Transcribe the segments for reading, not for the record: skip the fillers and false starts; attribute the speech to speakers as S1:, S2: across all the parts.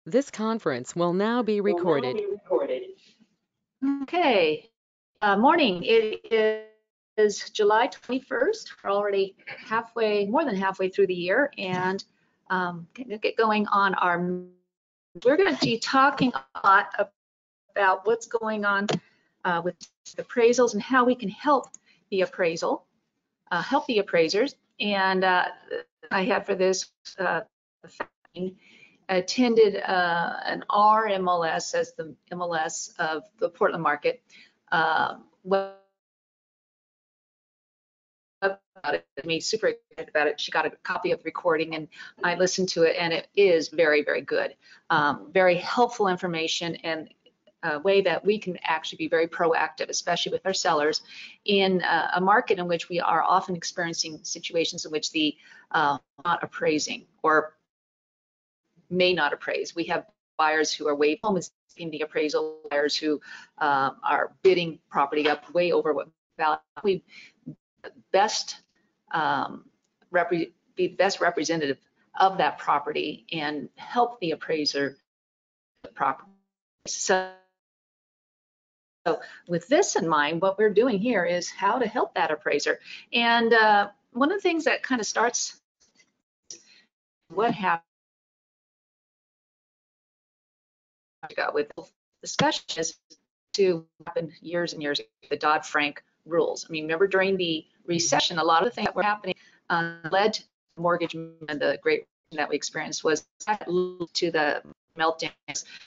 S1: This conference will now be recorded.
S2: Okay, morning. It is July 21st. We're already more than halfway through the year, and get going on our. We're going to be talking a lot about what's going on with appraisals and how we can help the help the appraisers. And I had for this attended an RMLS as the MLS of the Portland market. Well, about it, me super excited about it. She got a copy of the recording and I listened to it, and it is very, very good. Very helpful information and a way that we can actually be very proactive, especially with our sellers in a market in which we are often experiencing situations in which the not appraising or may not appraise. We have buyers who are way home in the appraisal, buyers who are bidding property up way over what value. We best be best representative of that property and help the appraiser property. So with this in mind, what we're doing here is how to help that appraiser. And one of the things that kind of starts what happened with discussions to happen years and years ago, the Dodd-Frank rules. I mean, remember during the recession, a lot of the things that were happening led to mortgage and the great that we experienced was to the meltdown.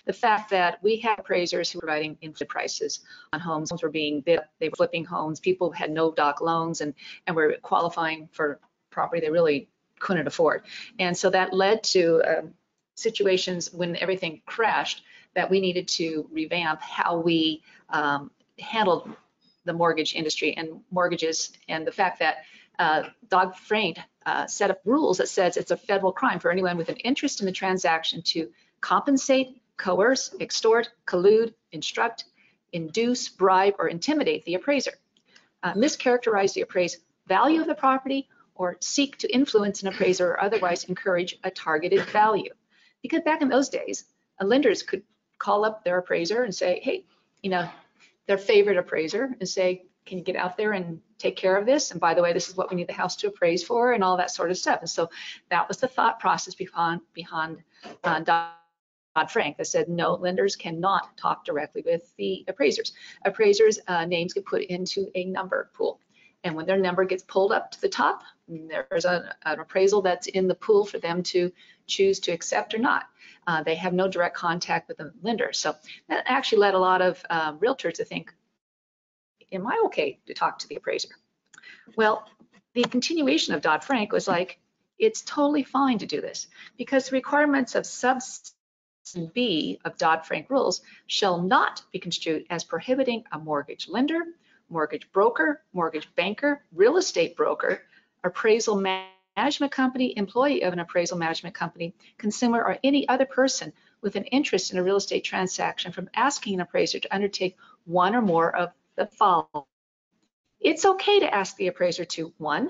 S2: The fact that we had appraisers who were providing inflated prices on homes. Homes were being bid, they were flipping homes. People had no doc loans and were qualifying for property they really couldn't afford. And so that led to situations when everything crashed that we needed to revamp how we handled the mortgage industry and mortgages, and the fact that Dodd-Frank set up rules that says it's a federal crime for anyone with an interest in the transaction to compensate, coerce, extort, collude, instruct, induce, bribe, or intimidate the appraiser, mischaracterize the appraised value of the property, or seek to influence an appraiser or otherwise encourage a targeted value. Because back in those days, lenders could call up their appraiser and say, hey, you know, their favorite appraiser, and say, can you get out there and take care of this? And by the way, this is what we need the house to appraise for, and all that sort of stuff. And so that was the thought process behind Dodd-Frank that said, no, lenders cannot talk directly with the appraisers. Appraisers' names get put into a number pool. And when their number gets pulled up to the top, there's an appraisal that's in the pool for them to choose to accept or not. They have no direct contact with the lender. So that actually led a lot of realtors to think, am I okay to talk to the appraiser? Well, the continuation of Dodd-Frank was like, it's totally fine to do this because the requirements of subsection B of Dodd-Frank rules shall not be construed as prohibiting a mortgage lender, mortgage broker, mortgage banker, real estate broker, appraisal management company, employee of an appraisal management company, consumer, or any other person with an interest in a real estate transaction from asking an appraiser to undertake one or more of the following. It's okay to ask the appraiser to, 1,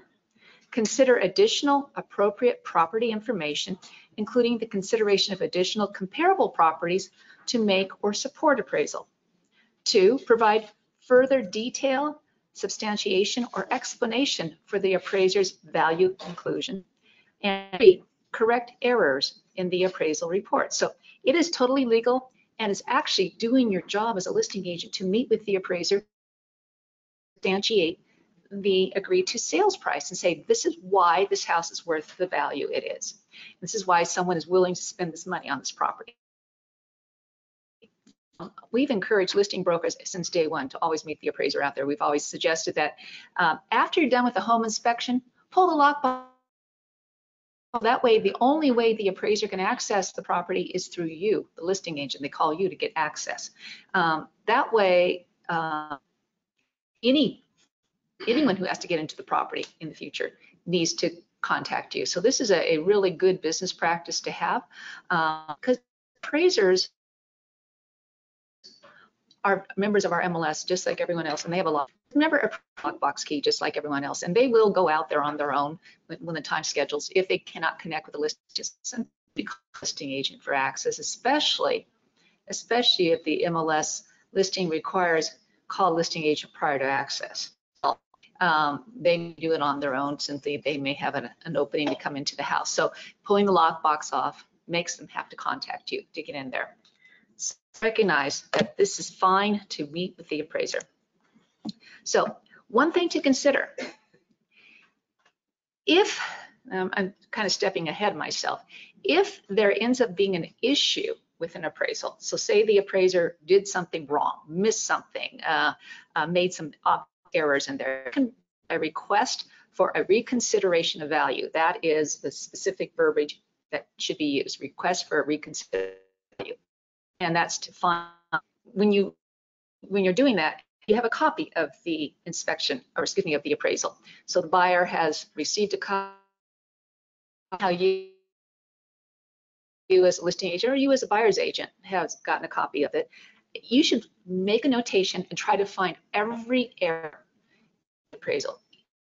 S2: consider additional appropriate property information, including the consideration of additional comparable properties to make or support appraisal. 2, provide further detail, substantiation, or explanation for the appraiser's value conclusion. And 3, correct errors in the appraisal report. So it is totally legal and is actually doing your job as a listing agent to meet with the appraiser, substantiate the agreed to sales price and say, this is why this house is worth the value it is. This is why someone is willing to spend this money on this property. We've encouraged listing brokers since day one to always meet the appraiser out there. We've always suggested that after you're done with the home inspection, pull the lockbox. That way, the only way the appraiser can access the property is through you, the listing agent. They call you to get access. That way, anyone who has to get into the property in the future needs to contact you. So this is a really good business practice to have because appraisers are members of our MLS just like everyone else, and they have a lockbox key just like everyone else, and they will go out there on their own when the time schedules if they cannot connect with the listing. listing agent for access, especially if the MLS listing requires call listing agent prior to access. They may do it on their own since they may have an opening to come into the house. So pulling the lockbox off makes them have to contact you to get in there. So recognize that this is fine to meet with the appraiser. So one thing to consider, if, I'm kind of stepping ahead myself, if there ends up being an issue with an appraisal, so say the appraiser did something wrong, missed something, made some errors in there, a request for a reconsideration of value. That is the specific verbiage that should be used, request for a reconsideration of value. And that's to find, when you're doing that, you have a copy of the inspection, or excuse me, of the appraisal. So the buyer has received a copy. How you as a listing agent or you as a buyer's agent has gotten a copy of it. You should make a notation and try to find every error in the appraisal,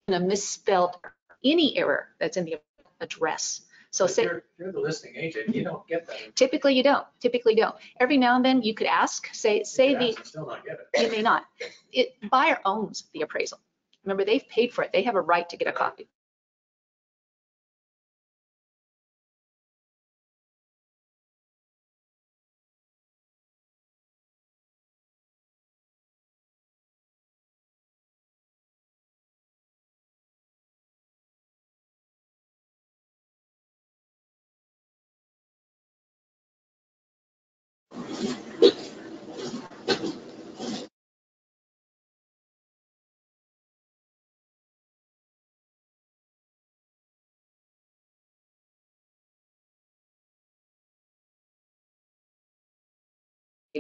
S2: a misspelled, any error that's in the address. So say
S3: you're the listing agent, you don't get that.
S2: Typically you don't. Every now and then you could ask, say the,
S3: still not get it.
S2: You may not. Buyer owns the appraisal. Remember, they've paid for it. They have a right to get a copy.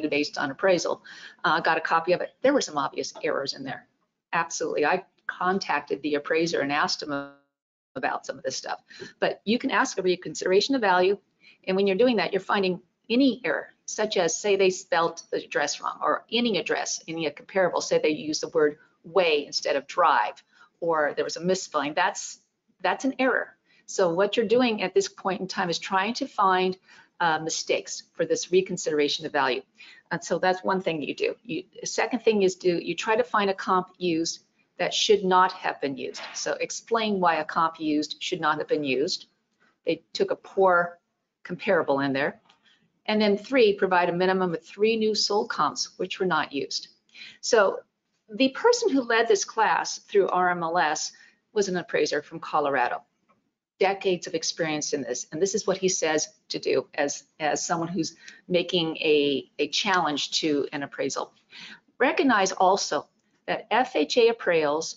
S2: Based on appraisal, got a copy of it. There were some obvious errors in there. Absolutely. I contacted the appraiser and asked him about some of this stuff. But you can ask a reconsideration of value. And when you're doing that, you're finding any error, such as say they spelled the address wrong, or any address, any comparable, say they use the word way instead of drive, or there was a misspelling. That's an error. So what you're doing at this point in time is trying to find mistakes for this reconsideration of value. And so that's one thing you do. The second thing is you try to find a comp used that should not have been used. So explain why a comp used should not have been used. They took a poor comparable in there. And then 3, provide a minimum of 3 new sold comps which were not used. So the person who led this class through RMLS was an appraiser from Colorado. Decades of experience in this, and this is what he says to do as someone who's making a challenge to an appraisal. Recognize also that FHA appraisals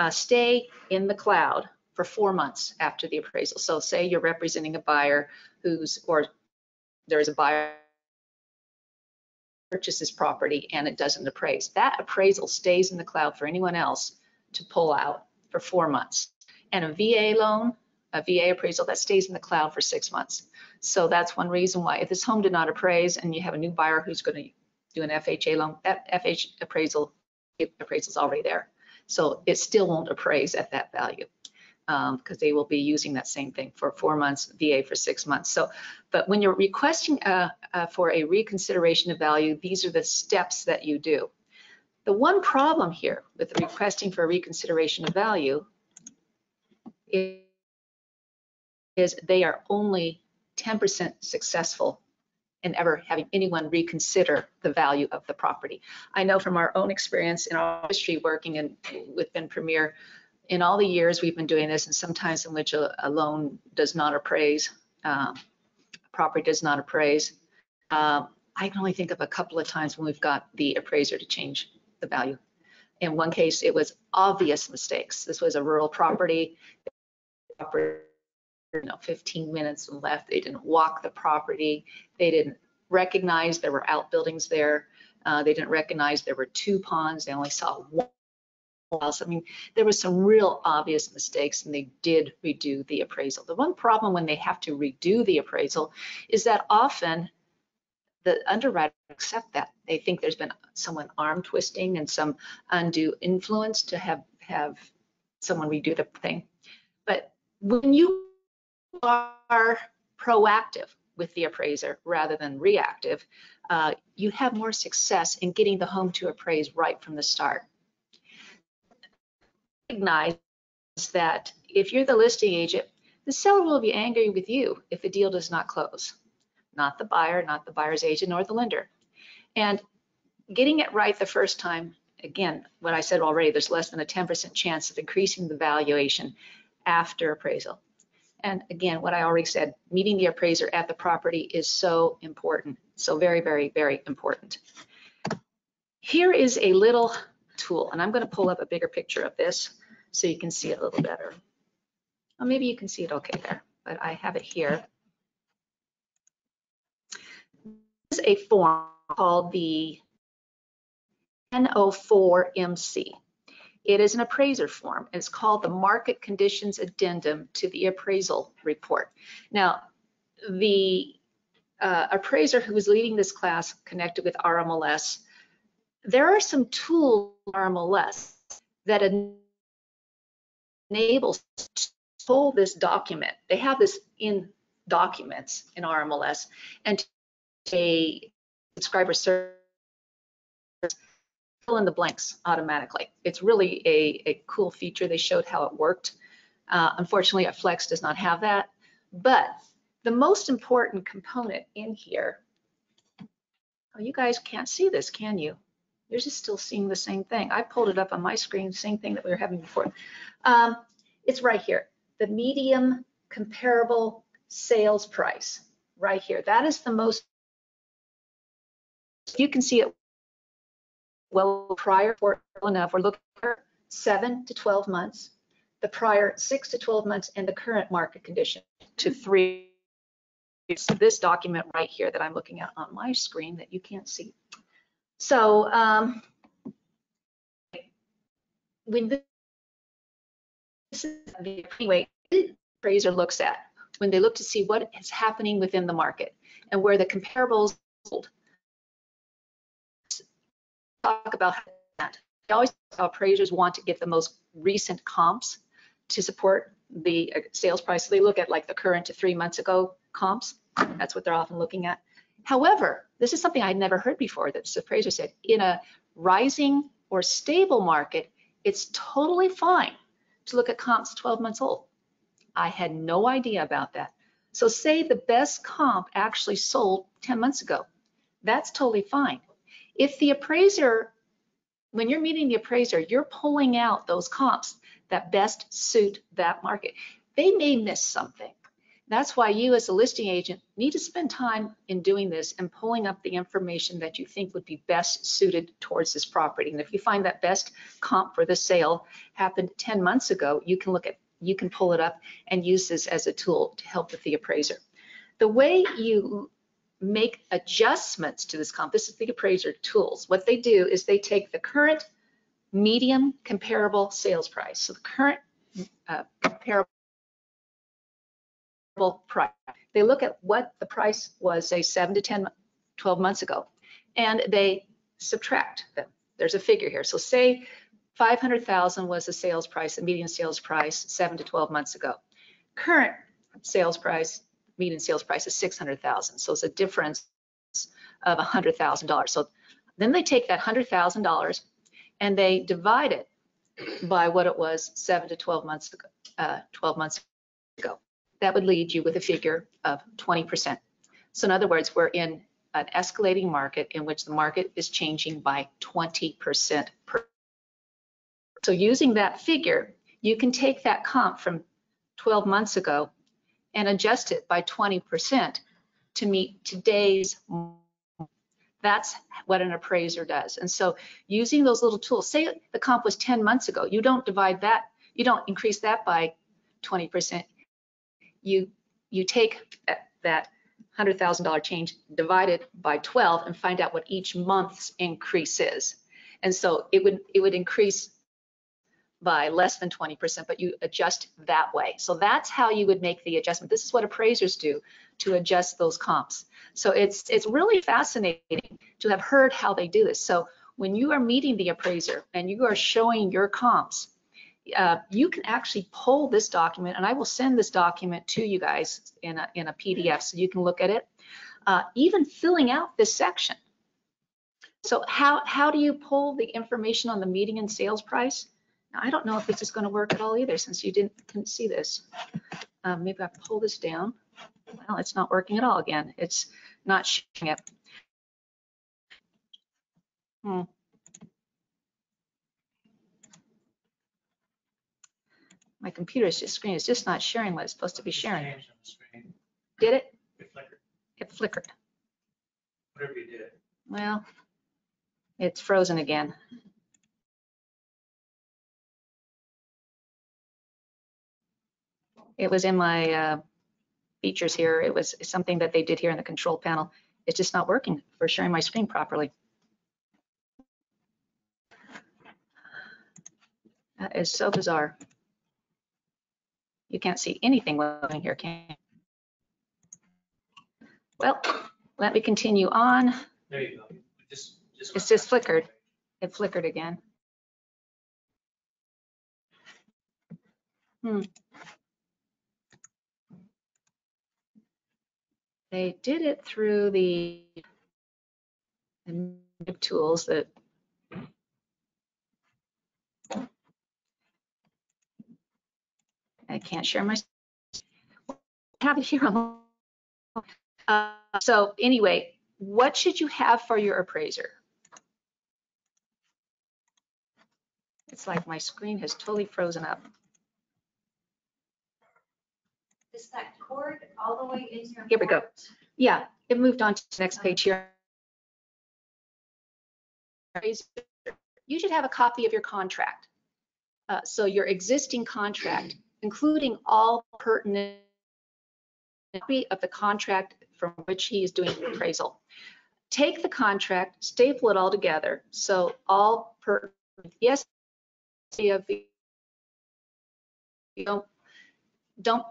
S2: stay in the cloud for 4 months after the appraisal. So say you're representing a buyer or there is a buyer purchases property and it doesn't appraise. That appraisal stays in the cloud for anyone else to pull out for 4 months. And a VA loan, a VA appraisal, that stays in the cloud for 6 months. So that's one reason why if this home did not appraise and you have a new buyer who's going to do an FHA loan, that appraisal is already there. So it still won't appraise at that value because they will be using that same thing for 4 months, VA for 6 months. So, but when you're requesting for a reconsideration of value, these are the steps that you do. The one problem here with requesting for a reconsideration of value is they are only 10% successful in ever having anyone reconsider the value of the property. I know from our own experience in our industry working with Ben Premier, in all the years we've been doing this, and sometimes in which a loan does not appraise, property does not appraise, I can only think of a couple of times when we've got the appraiser to change the value. In one case, it was obvious mistakes. This was a rural property. 15 minutes left. They didn't walk the property. They didn't recognize there were outbuildings there. They didn't recognize there were 2 ponds. They only saw 1 house. I mean, there was some real obvious mistakes, and they did redo the appraisal. The one problem when they have to redo the appraisal is that often the underwriter accept that. They think there's been someone arm twisting and some undue influence to have someone redo the thing. But when you are proactive with the appraiser rather than reactive, you have more success in getting the home to appraise right from the start. Recognize that if you're the listing agent, the seller will be angry with you if the deal does not close, not the buyer, not the buyer's agent, nor the lender. And getting it right the first time, again, what I said already, there's less than a 10% chance of increasing the valuation after appraisal. And again, what I already said, meeting the appraiser at the property is so important. So very, very, very important. Here is a little tool, and I'm going to pull up a bigger picture of this so you can see it a little better. Well, maybe you can see it okay there, but I have it here. This is a form called the N04MC. It is an appraiser form. It's called the Market Conditions Addendum to the Appraisal Report. Now, the appraiser who is leading this class connected with RMLS, there are some tools in RMLS that enable to pull this document. They have this in documents in RMLS, and a subscriber service fill in the blanks automatically. It's really a cool feature. They showed how it worked. Unfortunately, a Flex does not have that. But the most important component in here, oh, you guys can't see this, can you? You're just still seeing the same thing. I pulled it up on my screen, same thing that we were having before. It's right here, the medium comparable sales price, right here. That is the most, you can see it well prior for enough. We're looking at 7 to 12 months, the prior 6 to 12 months, and the current market condition to 3. So this document right here that I'm looking at on my screen that you can't see. So when this is the anyway, appraiser looks at when they look to see what is happening within the market and where the comparables hold. Talk about that. Always appraisers want to get the most recent comps to support the sales price. So they look at like the current to 3 months ago comps. That's what they're often looking at. However, this is something I'd never heard before that this appraiser said. In a rising or stable market, it's totally fine to look at comps 12 months old. I had no idea about that. So say the best comp actually sold 10 months ago. That's totally fine. If the appraiser, when you're meeting the appraiser, you're pulling out those comps that best suit that market. They may miss something. That's why you as a listing agent need to spend time in doing this and pulling up the information that you think would be best suited towards this property. And if you find that best comp for the sale happened 10 months ago, you can pull it up and use this as a tool to help with the appraiser. The way you make adjustments to this comp, this is the appraiser tools. What they do is they take the current medium comparable sales price. So the current comparable price. They look at what the price was, say 7 to 12 months ago, and they subtract them. There's a figure here. So say 500,000 was the sales price, the median sales price 7 to 12 months ago. Current sales price, median sales price is 600,000. So it's a difference of $100,000. So then they take that $100,000 and they divide it by what it was 7 to 12 months ago. That would lead you with a figure of 20%. So in other words, we're in an escalating market in which the market is changing by 20% per. So using that figure, you can take that comp from 12 months ago and adjust it by 20% to meet today's. That's what an appraiser does. And so using those little tools, say the comp was 10 months ago, you don't divide that, you don't increase that by 20%. You take that $100,000 change, divide it by 12, and find out what each month's increase is. And so it would increase by less than 20%, but you adjust that way. So that's how you would make the adjustment. This is what appraisers do to adjust those comps. So it's really fascinating to have heard how they do this. So when you are meeting the appraiser and you are showing your comps, you can actually pull this document, and I will send this document to you guys in a PDF so you can look at it, even filling out this section. So how do you pull the information on the median sales price? Now, I don't know if this is going to work at all either, since you couldn't see this. Maybe I pull this down. Well, it's not working at all again. It's not showing it. My computer's screen is just not sharing what it's supposed to be sharing.
S3: Changed on the screen.
S2: Did it?
S3: It flickered.
S2: It flickered.
S3: Whatever you did.
S2: Well, it's frozen again. It was in my features here. It was something that they did here in the control panel. It's just not working for sharing my screen properly. That is so bizarre. You can't see anything moving here, can you? Well, let me continue on.
S3: There you go. It's
S2: just flickered. It flickered again. They did it through the tools that I can't share my. Have it here on. So anyway, what should you have for your appraiser? It's like my screen has totally frozen up.
S4: Is that cord all the way into your?
S2: Here we go. Yeah, it moved on to the next page here. You should have a copy of your contract. So your existing contract, including all pertinent copy of the contract from which he is doing the appraisal. Take the contract, staple it all together. So all pertinent, yes, of the, don't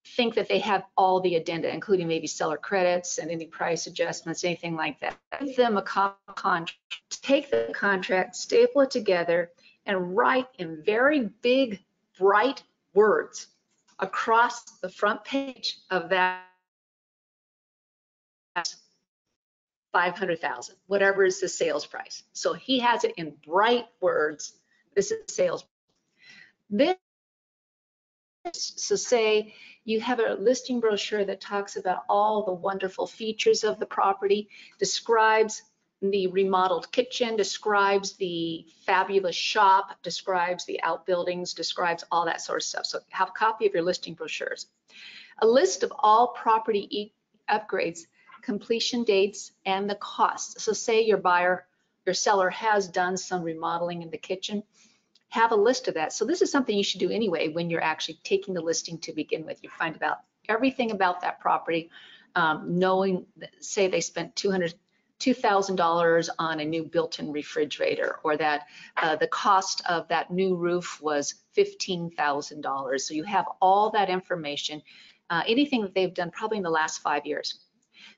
S2: think that they have all the addenda, including maybe seller credits and any price adjustments, anything like that. Give them a contract, take the contract, staple it together, and write in very big, bright words across the front page of that 500,000, whatever is the sales price. So he has it in bright words. This is sales. This, so say you have a listing brochure that talks about all the wonderful features of the property, describes the remodeled kitchen, describes the fabulous shop, describes the outbuildings, describes all that sort of stuff. So have a copy of your listing brochures. A list of all property upgrades, completion dates, and the costs. So say your seller has done some remodeling in the kitchen, have a list of that. So this is something you should do anyway when you're actually taking the listing to begin with. You find out everything about that property, knowing, say they spent $2,000 on a new built-in refrigerator, or that the cost of that new roof was $15,000. So you have all that information, anything that they've done probably in the last 5 years.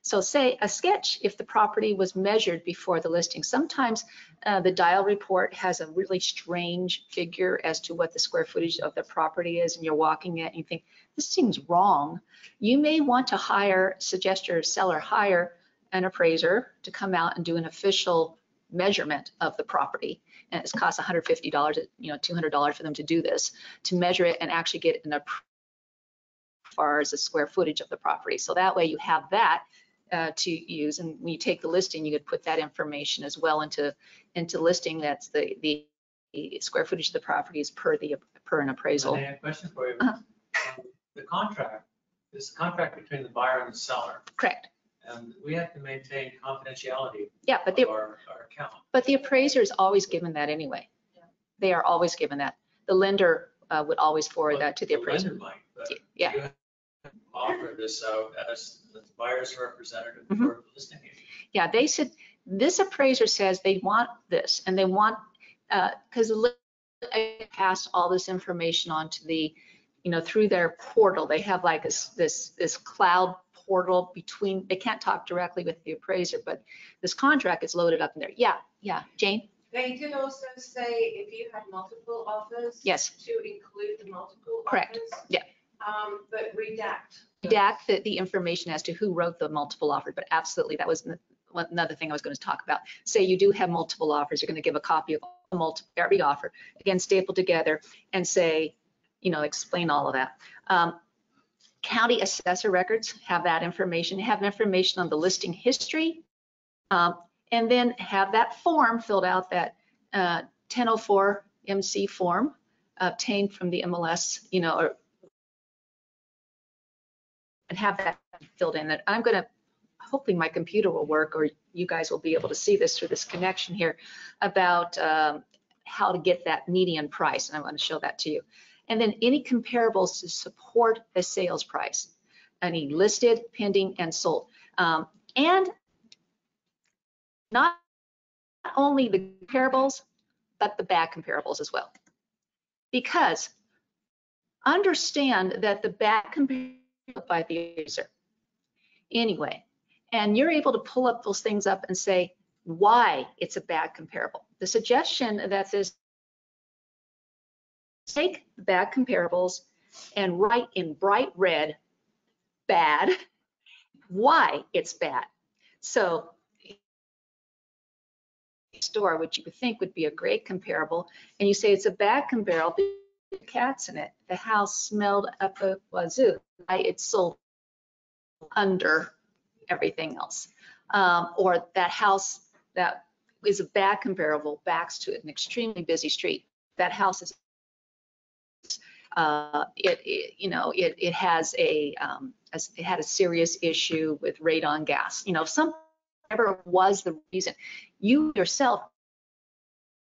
S2: So say a sketch, if the property was measured before the listing, sometimes the dial report has a really strange figure as to what the square footage of the property is, and you're walking it and you think, this seems wrong. You may want to suggest your seller hire an appraiser to come out and do an official measurement of the property. And it's cost $150, $200 for them to do this, to measure it and actually get an appraisal as far as the square footage of the property. So that way you have that to use, and when you take the listing, you could put that information as well into listing. That's the square footage of the property is per an appraisal.
S3: I have a question for you. The contract is the contract between the buyer and the seller.
S2: Correct.
S3: And we have to maintain confidentiality.
S2: Yeah, but
S3: of our account.
S2: But the appraiser is always given that anyway. Yeah. They are always given that. The lender would always forward that to the appraiser.
S3: Lender might, but
S2: yeah.
S3: You offer this out as the buyer's representative for the listing agent.
S2: Yeah, they said, this appraiser says they want this, and they want, because the lender passed all this information on to the, through their portal. They have like this cloud portal between, they can't talk directly with the appraiser, but this contract is loaded up in there. Yeah, Jane?
S4: They did also say if you had multiple offers.
S2: Yes.
S4: To include the multiple
S2: Correct.
S4: offers.
S2: Yeah.
S4: But redact.
S2: Redact the information as to who wrote the multiple offers, but absolutely, that was another thing I was going to talk about. Say you do have multiple offers, you're going to give a copy of every offer, again, stapled together, and say, explain all of that. County assessor records have that information, have information on the listing history, and then have that form filled out, that 1004 MC form obtained from the MLS, and have that filled in. And I'm going to, hopefully my computer will work, or you guys will be able to see this through this connection here, about how to get that median price. And I want to show that to you. And then any comparables to support the sales price, any listed, pending, and sold. And not only the comparables, but the bad comparables as well. Because understand that the bad comparables by the user anyway, and you're able to pull up those things up and say why it's a bad comparable. The suggestion that this, take the bad comparables and write in bright red, bad, why it's bad. So store, which you would think would be a great comparable, and you say it's a bad comparable because there are cats in it. The house smelled up the wazoo. It's sold under everything else. Or that house that is a bad comparable backs to an extremely busy street. That house is, it has it had a serious issue with radon gas. Whatever was the reason, you yourself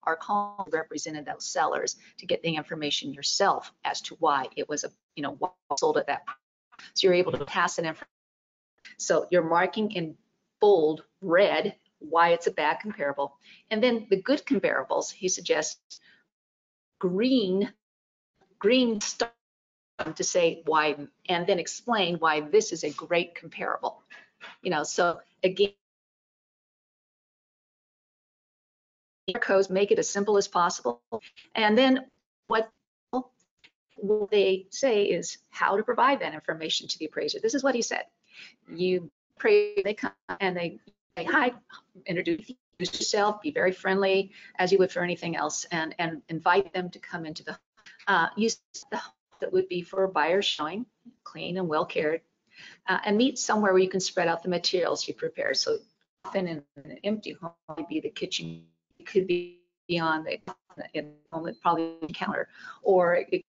S2: are calling, represented those sellers to get the information yourself as to why it was why sold at that price. So you're able to pass it in. So you're marking in bold red why it's a bad comparable. And then the good comparables, he suggests green star to say why, and then explain why this is a great comparable. So again, codes, make it as simple as possible. And then what they say is how to provide that information to the appraiser. This is what he said. They come and they say, hi, introduce yourself, be very friendly as you would for anything else, and invite them to come into the use the home that would be for a buyer showing, clean and well cared, and meet somewhere where you can spread out the materials you prepare. So often in an empty home, it might be the kitchen, it could be on the probably the counter, or if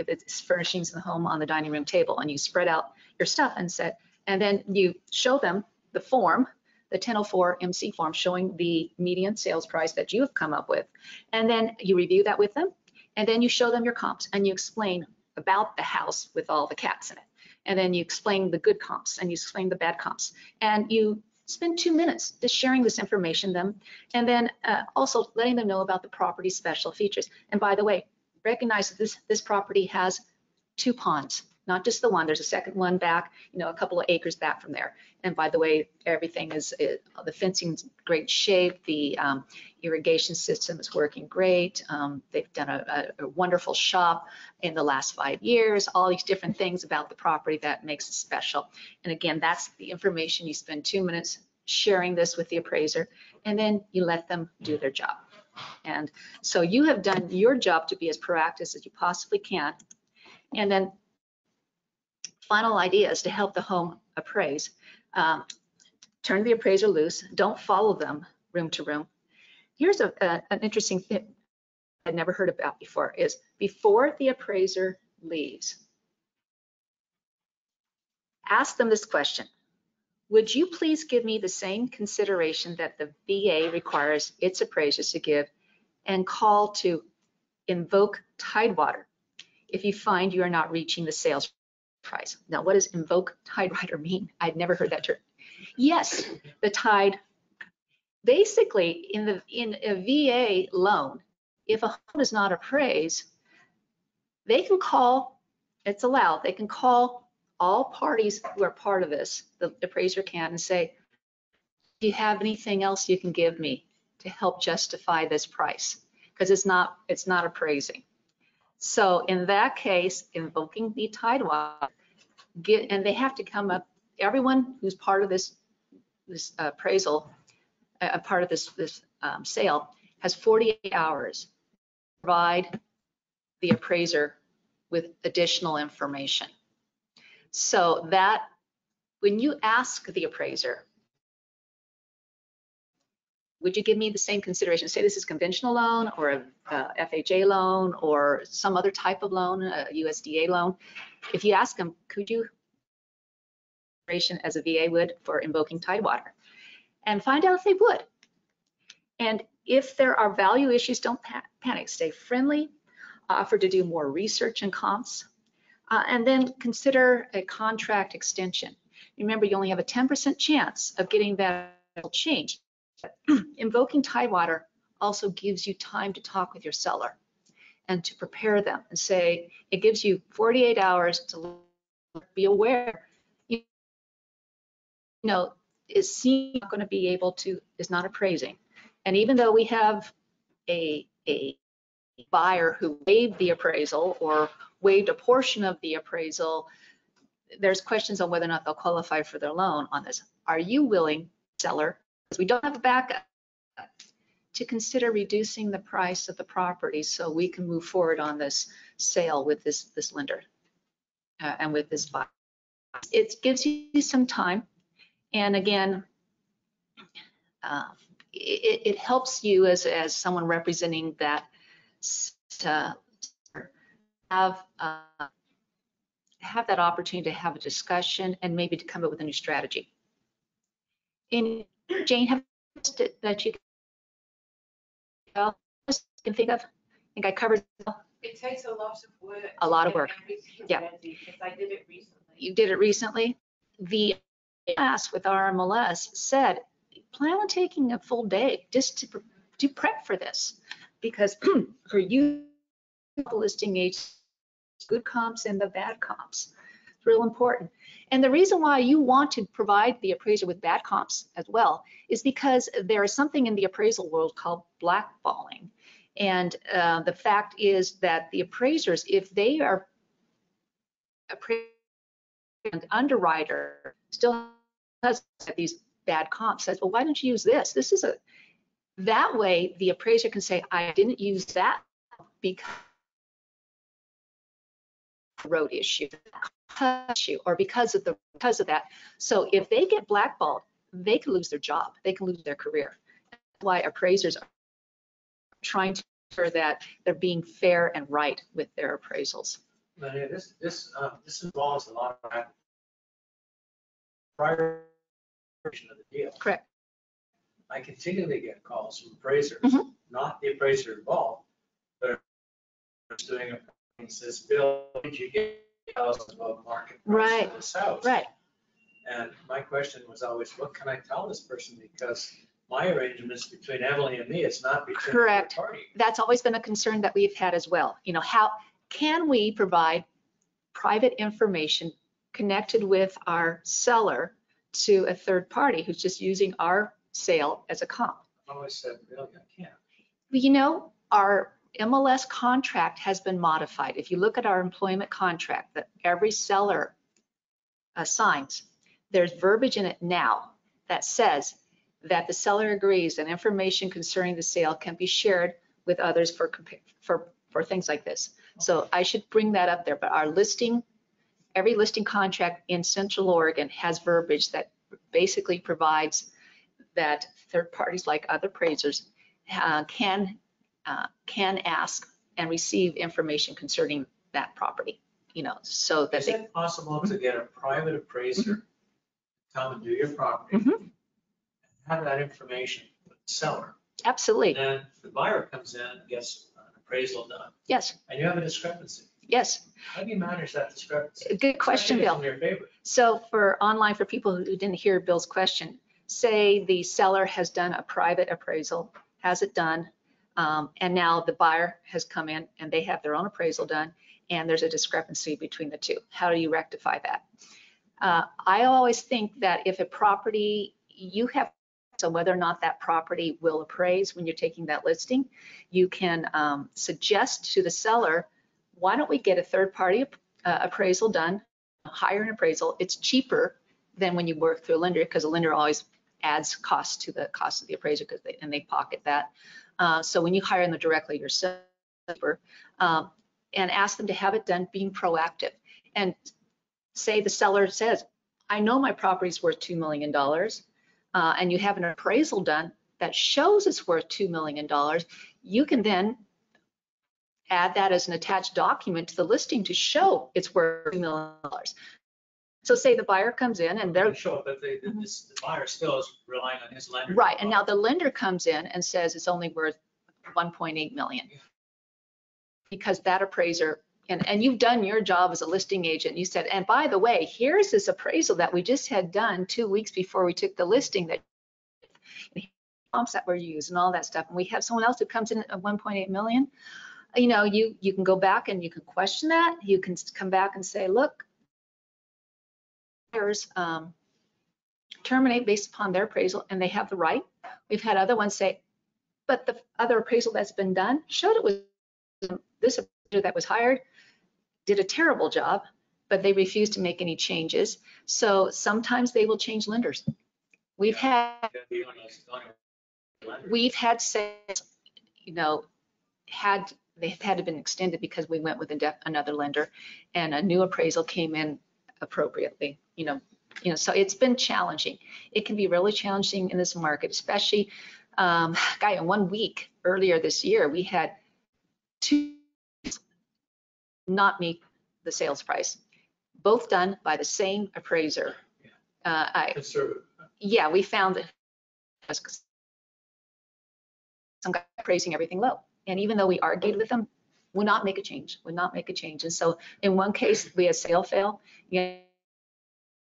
S2: it's furnishings in the home, on the dining room table, and you spread out your stuff and then you show them the form, the 1004 MC form, showing the median sales price that you have come up with. And then you review that with them, and then you show them your comps, and you explain about the house with all the cats in it. And then you explain the good comps, and you explain the bad comps. And you spend 2 minutes just sharing this information to them, and then also letting them know about the property's special features. And by the way, recognize that this property has 2 ponds, not just the one. There's a second one back, a couple of acres back from there. And by the way, everything is, the fencing's in great shape. The irrigation system is working great. They've done a wonderful shop in the last 5 years, all these different things about the property that makes it special. And again, that's the information. You spend 2 minutes sharing this with the appraiser, and then you let them do their job. And so you have done your job to be as proactive as you possibly can. And then final ideas to help the home appraise. Turn the appraiser loose. Don't follow them room to room. Here's an interesting thing I'd never heard about before, is before the appraiser leaves, ask them this question. Would you please give me the same consideration that the VA requires its appraisers to give, and call to invoke Tidewater if you find you are not reaching the sales price? Now, what does invoke Tidewater mean? I'd never heard that term. Yes, the tide. Basically, in a VA loan, if a home is not appraised, they can call, it's allowed, they can call all parties who are part of this, the appraiser can, and say, do you have anything else you can give me to help justify this price because it's not appraising. So in that case, invoking the Tidewater, and they have to come up, everyone who's part of this appraisal, a part of this sale, has 48 hours to provide the appraiser with additional information. So that when you ask the appraiser, would you give me the same consideration? Say this is conventional loan or a FHA loan or some other type of loan, a USDA loan. If you ask them, could you as a VA would for invoking Tidewater, and find out if they would. And if there are value issues, don't panic. Stay friendly. Offer to do more research and comps, and then consider a contract extension. Remember, you only have a 10% chance of getting that change. Invoking Tidewater also gives you time to talk with your seller and to prepare them and say, it gives you 48 hours to be aware, you know, is not going to be able to, is not appraising. And even though we have a buyer who waived the appraisal or waived a portion of the appraisal, there's questions on whether or not they'll qualify for their loan on this. Are you willing, seller, because we don't have a backup, to consider reducing the price of the property so we can move forward on this sale with this lender and with this buyer? It gives you some time, and again, it helps you as someone representing that have that opportunity to have a discussion and maybe to come up with a new strategy. And Jane, have that you can think of? I think I covered.
S5: It takes a lot of work.
S2: A lot of work. Yeah.
S5: Because I did it recently.
S2: You did it recently. The class with RMLS said, plan on taking a full day just to prep for this, because for you, listing agents, good comps and the bad comps, it's real important. And the reason why you want to provide the appraiser with bad comps as well is because there is something in the appraisal world called blackballing. And the fact is that the appraisers, if they are an underwriter, still has these bad comps, says, well, why don't you use this? This is that way the appraiser can say, I didn't use that because road issue, or because of that. So if they get blackballed, they can lose their job, they can lose their career. That's why appraisers are trying to ensure that they're being fair and right with their appraisals.
S3: But this involves a lot of prior version of the deal.
S2: Correct.
S3: I continually get calls from appraisers, not the appraiser involved, but doing a and says, Bill, did you get houses above market price for this house?
S2: Right.
S3: And my question was always, what can I tell this person? Because my arrangements between Emily and me, it's not between
S2: Correct.
S3: the party.
S2: That's always been a concern that we've had as well. You know, how can we provide private information connected with our seller to a third party who's just using our sale as a comp?
S3: I always said, really, I can't.
S2: Well, you know, our MLS contract has been modified. If you look at our employment contract that every seller signs, there's verbiage in it now that says that the seller agrees that information concerning the sale can be shared with others for things like this. So I should bring that up there. But our listing, every listing contract in Central Oregon has verbiage that basically provides that third parties like other appraisers can ask and receive information concerning that property, you know, so that
S3: Is it possible to get a private appraiser to come and do your property, and have that information with the seller?
S2: Absolutely.
S3: And then the buyer comes in and gets an appraisal done.
S2: Yes.
S3: And you have a discrepancy.
S2: Yes.
S3: How do you manage that discrepancy?
S2: Good question,
S3: Especially
S2: Bill.
S3: in your favor.
S2: So for online, for people who didn't hear Bill's question, say the seller has done a private appraisal, has it done, and now the buyer has come in and they have their own appraisal done, and there's a discrepancy between the two. How do you rectify that? I always think that if a property, you have So whether or not that property will appraise when you're taking that listing, you can suggest to the seller, why don't we get a third-party appraisal done, hire an appraisal. It's cheaper than when you work through a lender, because a lender always adds cost to the cost of the appraiser, because they pocket that. So when you hire them directly yourself, and ask them to have it done, being proactive. And say the seller says, I know my property's worth $2 million, and you have an appraisal done that shows it's worth $2 million, you can then add that as an attached document to the listing to show it's worth $2 million. So say the buyer comes in and they're
S3: Sure, but the buyer still is relying on his lender.
S2: right, and now the lender comes in and says it's only worth 1.8 million, because that appraiser, and you've done your job as a listing agent. You said, and by the way, here's this appraisal that we just had done 2 weeks before we took the listing, that comps that were used and all that stuff. And we have someone else who comes in at 1.8 million. You know, you can go back and you can question that. You can come back and say, look, there's terminate based upon their appraisal, and they have the right. We've had other ones say, but the other appraisal that's been done showed it was this appraiser that was hired did a terrible job, but they refused to make any changes. So sometimes they will change lenders. We've had sales, you know, they've had to been extended because we went with another lender, and a new appraisal came in appropriately. You know, so it's been challenging. It can be really challenging in this market, especially, in 1 week earlier this year, we had 2 not meet the sales price, both done by the same appraiser. Yeah, we found that some guy appraising everything low, and even though we argued with them, would not make a change. And so in one case, we had sale fail. Yeah,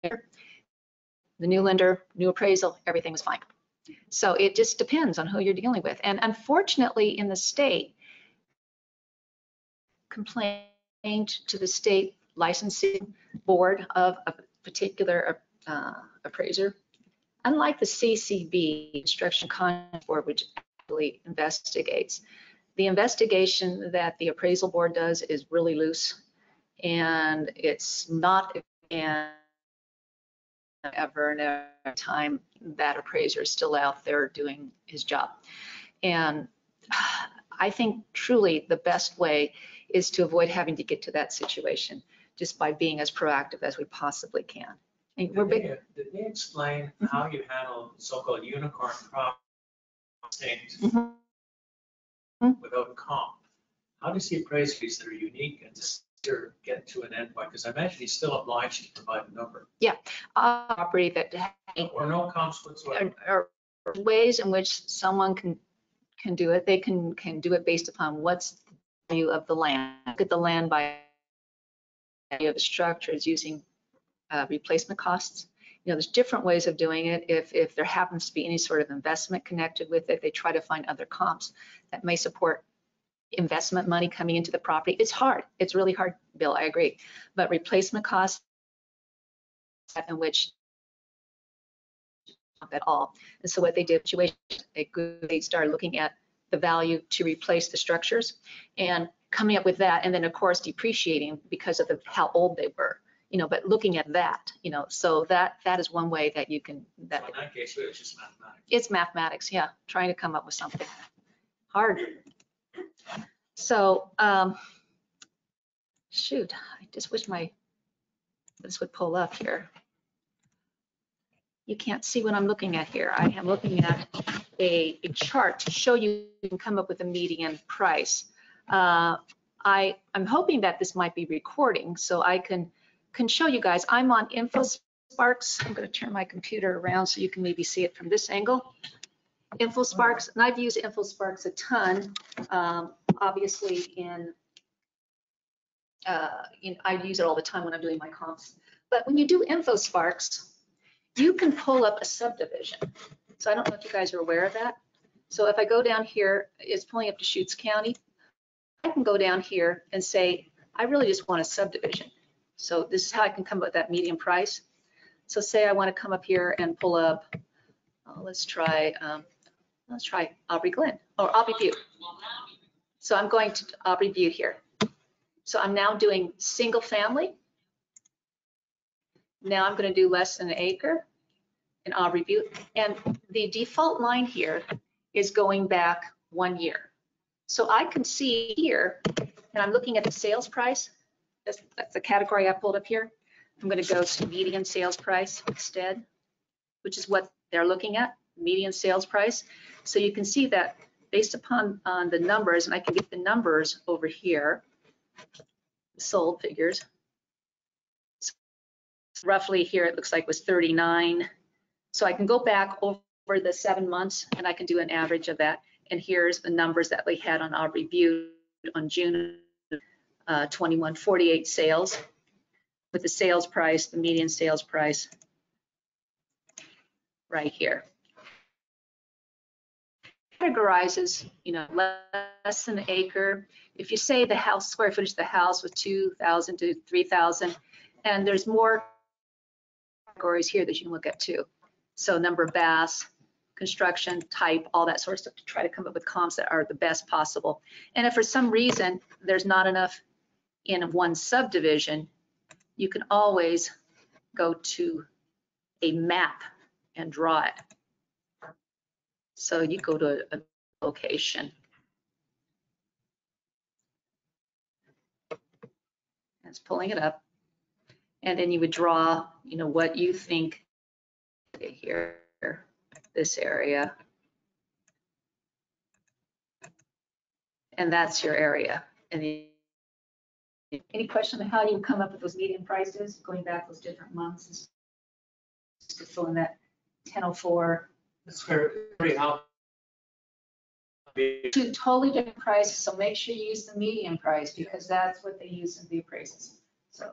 S2: the new lender, new appraisal, everything was fine. So it just depends on who you're dealing with. And unfortunately, in the state, complained to the state licensing board of a particular appraiser. Unlike the CCB, Construction Contract Board, which actually investigates, the investigation that the appraisal board does is really loose, and it's not ever and every time that appraiser is still out there doing his job. And I think truly the best way is to avoid having to get to that situation just by being as proactive as we possibly can. And we're big.
S3: Did they explain how you handle so-called unicorn things without comp? How does he appraise these that are unique and just get to an end point? Because I imagine he's still obliged to provide a number.
S2: Yeah, property that
S3: or no comps whatsoever.
S2: Or ways in which someone can do it. They can do it based upon what's the value of the land. Look at the land by value of the structure is using replacement costs. You know, there's different ways of doing it. If there happens to be any sort of investment connected with it, they try to find other comps that may support investment money coming into the property. It's hard. It's really hard, Bill, I agree. But replacement costs in which at all. And so what they did, they started looking at the value to replace the structures and coming up with that, and then of course depreciating because of how old they were. You know, but looking at that, you know, so that is one way that you can.
S3: So in that case, it's just mathematics.
S2: It's mathematics, yeah. Trying to come up with something hard. So, shoot, I just wish this would pull up here. You can't see what I'm looking at here. I am looking at a chart to show you can come up with a median price. I'm hoping that this might be recording so I can show you guys. I'm on InfoSparks. I'm going to turn my computer around so you can maybe see it from this angle. InfoSparks, and I've used InfoSparks a ton. Obviously, I use it all the time when I'm doing my comps. But when you do InfoSparks, you can pull up a subdivision. So I don't know if you guys are aware of that. So if I go down here, it's pulling up to Deschutes County. I can go down here and say, I really just want a subdivision. So this is how I can come up with that median price. So say I want to come up here and pull up let's try Aubrey Glen or Aubrey Butte. So I'm going to Aubrey Butte here. So I'm now doing single family. Now I'm going to do less than an acre in Aubrey Butte. And the default line here is going back 1 year. So I can see here, and I'm looking at the sales price. That's the category I pulled up here. I'm going to go to median sales price instead, which is what they're looking at, median sales price. So you can see that based upon the numbers, and I can get the numbers over here, sold figures. So roughly here it looks like was 39. So I can go back over the 7 months and I can do an average of that. And here's the numbers that we had on Aubrey Butte on June 21, 48 sales with the sales price, the median sales price right here. Categorizes, less than an acre. If you say the house square footage of the house was 2,000 to 3,000, and there's more categories here that you can look at too. So number of baths, construction type, all that sort of stuff to try to come up with comps that are the best possible. And if for some reason there's not enough in one subdivision, you can always go to a map and draw it. So you go to a location. It's pulling it up. And then you would draw, what you think here, this area. And that's your area. And any question on how you come up with those median prices, going back those different months to fill in that 1004?
S3: That's very helpful.
S2: Two totally different prices, so make sure you use the median price because that's what they use in the appraisals. So,